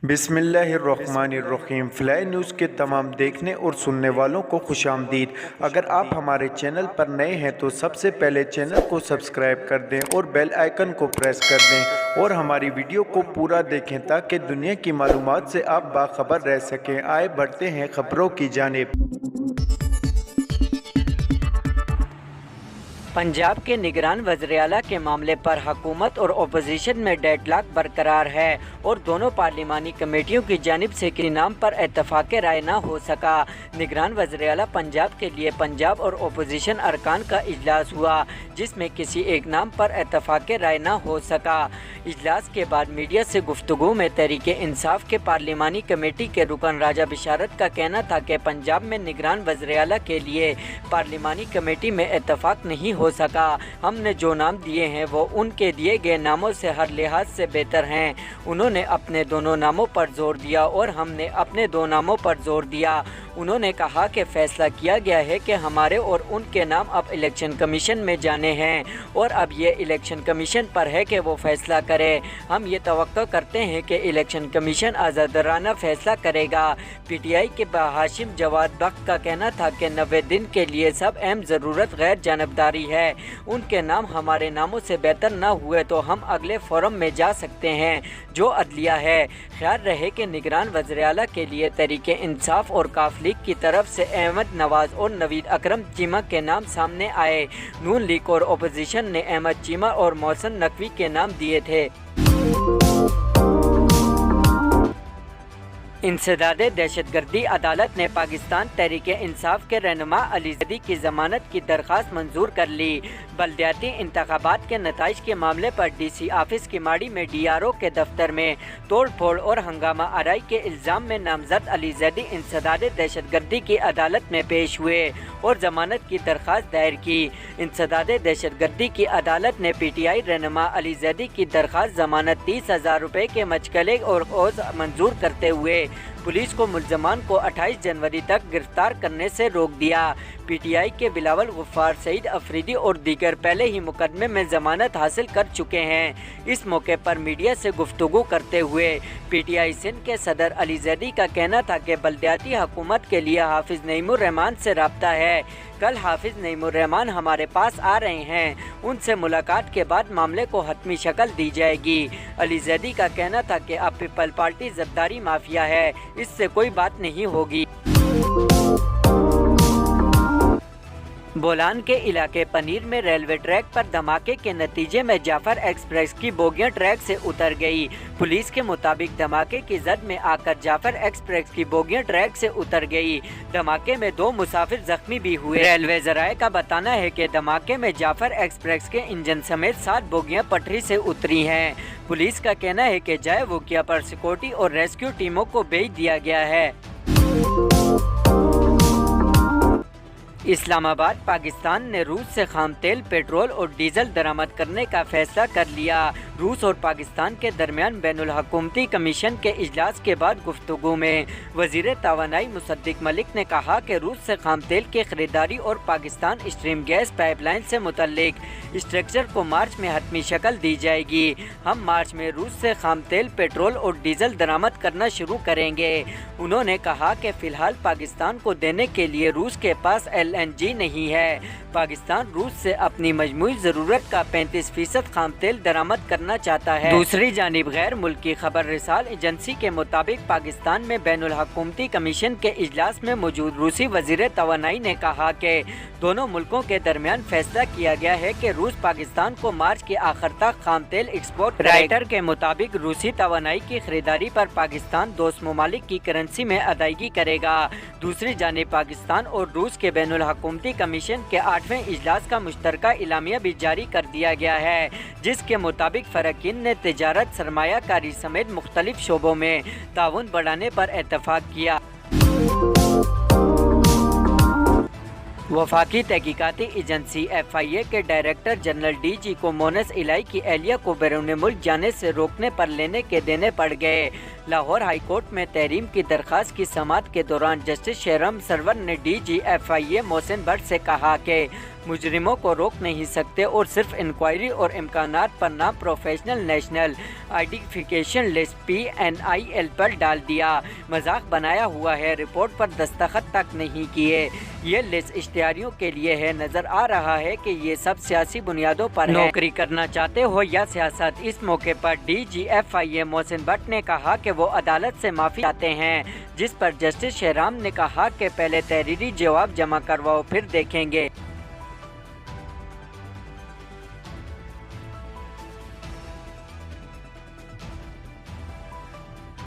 बिस्मिल्लाहिर्रहमानिर्रहीम। Fly news के तमाम देखने और सुनने वालों को खुश आमदीद। अगर आप हमारे चैनल पर नए हैं तो सबसे पहले चैनल को सब्सक्राइब कर दें और बेल आइकन को प्रेस कर दें और हमारी वीडियो को पूरा देखें ताकि दुनिया की मालूमात से आप बाखबर रह सकें। आए बढ़ते हैं खबरों की जानिब। पंजाब के निगरान वज़ीर-ए-आला के मामले पर हुकूमत और अपोजिशन में डेडलॉक बरकरार है और दोनों पार्लिमानी कमेटियों की जानिब से किसी नाम पर इत्तफाक राय न हो सका। निगरान वज़ीर-ए-आला पंजाब के लिए पंजाब और अपोजिशन अरकान का इजलास हुआ जिसमें किसी एक नाम पर इत्तफाक राय न हो सका। इजलास के बाद मीडिया से गुफ्तगू में तहरीक इंसाफ के पार्लिमानी कमेटी के रुकन राजा बिशारत का कहना था कि पंजाब में निगरान वज़ीर-ए-आला के लिए पार्लिमानी कमेटी में इत्तफाक नहीं हो सका। हमने जो नाम दिए हैं वो उनके दिए गए नामों से हर लिहाज से बेहतर हैं। उन्होंने अपने दोनों नामों पर जोर दिया और हमने अपने दो नामों पर जोर दिया। उन्होंने कहा कि फैसला किया गया है कि हमारे और उनके नाम अब इलेक्शन कमीशन में जाने हैं और अब ये इलेक्शन कमीशन पर है कि वो फैसला करे। हम ये तवक्को करते हैं कि इलेक्शन कमीशन आज़ादाना फैसला करेगा। पीटीआई के हाशिम जवाद बख्त का कहना था कि 90 दिन के लिए सब अहम ज़रूरत गैर जानबदारी है। उनके नाम हमारे नामों से बेहतर न हुए तो हम अगले फोरम में जा सकते हैं जो अदलिया है। ख्याल रहे कि निगरान वज़ीर-ए-आला के लिए तहरीक इंसाफ और काफ लीग की तरफ से अहमद नवाज और नवीद अकरम चीमा के नाम सामने आए। नून लीग और अपोजिशन ने अहमद चीमा और मोहसिन नकवी के नाम दिए थे। इंसदादे दहशतगर्दी अदालत ने पाकिस्तान तहरीक इंसाफ के रहनुमा अली ज़ैदी की ज़मानत की दरख्वास्त मंजूर कर ली। बल्दियाती इंतखाबात के नताइज के मामले पर डीसी ऑफिस की माड़ी में डीआरओ के दफ्तर में तोड़ फोड़ और हंगामा आराई के इल्ज़ाम में नामजद अली ज़ैदी इंसदादे दहशतगर्दी की अदालत में पेश हुए और ज़मानत की दरख्वास्त दायर की। इंसदादे दहशतगर्दी की अदालत ने पीटीआई रहनुमा अली ज़ैदी की दरख्वास्त ज़मानत 30,000 रुपये के मचकले और औज़ मंजूर करते हुए पुलिस को मुल्ज़मान को 28 जनवरी तक गिरफ्तार करने से रोक दिया। पीटीआई के बिलावल गफ्फार, सईद अफरीदी और दीगर पहले ही मुकदमे में ज़मानत हासिल कर चुके हैं। इस मौके पर मीडिया से गुफ्तगू करते हुए पीटीआई सिंध के सदर अली ज़ैदी का कहना था कि बल्दियाती हुकूमत के लिए हाफिज नईमुर रहमान से राब्ता है। कल हाफिज नईमुर रहमान हमारे पास आ रहे हैं। उनसे मुलाकात के बाद मामले को हतमी शक्ल दी जाएगी। अली ज़ैदी का कहना था कि अब पीपल पार्टी ज़द्दारी माफिया है, इससे कोई बात नहीं होगी। बोलान के इलाके पनीर में रेलवे ट्रैक पर धमाके के नतीजे में जाफर एक्सप्रेस की बोगियां ट्रैक से उतर गई। पुलिस के मुताबिक धमाके की जद में आकर जाफर एक्सप्रेस की बोगियां ट्रैक से उतर गई। धमाके में 2 मुसाफिर जख्मी भी हुए। रेलवे ज़राए का बताना है कि धमाके में जाफर एक्सप्रेस के इंजन समेत 7 बोगियां पटरी से उतरी हैं। पुलिस का कहना है कि जाए वक़िया पर सिक्योरिटी और रेस्क्यू टीमों को भेज दिया गया है। इस्लामाबाद पाकिस्तान ने रूस से खाम तेल, पेट्रोल और डीजल दरामद करने का फैसला कर लिया। रूस और पाकिस्तान के दरमियान बैनुल हुकूमती कमीशन के इजलास के बाद गुफ्तगू में वज़ीर तवानाई मुसद्दिक मलिक ने कहा कि रूस से खाम तेल की खरीदारी और पाकिस्तान स्ट्रीम गैस पाइपलाइन से मुतल्लिक स्ट्रक्चर को मार्च में हतमी शक्ल दी जाएगी। हम मार्च में रूस से खाम तेल, पेट्रोल और डीजल दरामद करना शुरू करेंगे। उन्होंने कहा कि फ़िलहाल पाकिस्तान को देने के लिए रूस के पास LNG नहीं है। पाकिस्तान रूस से अपनी मजमूई ज़रूरत का 35% खाम तेल दरामद करना चाहता है। दूसरी जानिब गैर मुल्की खबर रिसाल एजेंसी के मुताबिक पाकिस्तान में बैनुल हुकूमती कमीशन के इजलास में मौजूद रूसी वज़ीर तवानाई ने कहा कि दोनों मुल्कों के दरमियान फैसला किया गया है कि रूस पाकिस्तान को मार्च के आखिर तक खाम तेल एक्सपोर्ट। राइटर के मुताबिक रूसी तवानाई की खरीदारी पर पाकिस्तान दोस्त ममालिक की करेंसी में अदायगी करेगा। दूसरी जानिब पाकिस्तान और रूस के बैनुल हुकूमती कमीशन के 8वें इजलास का मुश्तरका इलामिया भी जारी कर दिया गया है, जिसके मुताबिक फ़रकीन ने तिजारत, सरमायाकारी समेत मुख्तलिफ शोबों में ताउन बढ़ाने पर इत्तफाक किया। वफाकी तहकीकाती एजेंसी FIA के डायरेक्टर जनरल DG को मोनस इलाई की एहलिया को बैरून मुल्क जाने से रोकने पर लेने के देने पड़ गए। लाहौर हाई कोर्ट में तहरीम की दरख्वास्त की समाअत के दौरान जस्टिस शेरम सरवर ने DG FIA मोहसिन भट्ट से कहा कि मुजरिमों को रोक नहीं सकते और सिर्फ इंक्वायरी और इम्कानात पर नाम professional national identification list PNIL पर डाल दिया। मजाक बनाया हुआ है, रिपोर्ट पर दस्तखत तक नहीं किए। ये लिस्ट इश्तिहारियों के लिए है। नजर आ रहा है कि ये सब सियासी बुनियादों पर नौकरी करना चाहते हो या सियासत। इस मौके पर DGFIA मोहसिन भट्ट ने कहा कि वो अदालत से माफी चाहते हैं, जिस पर जस्टिस शेहराम ने कहा कि पहले तहरीरी जवाब जमा करवाओ फिर देखेंगे।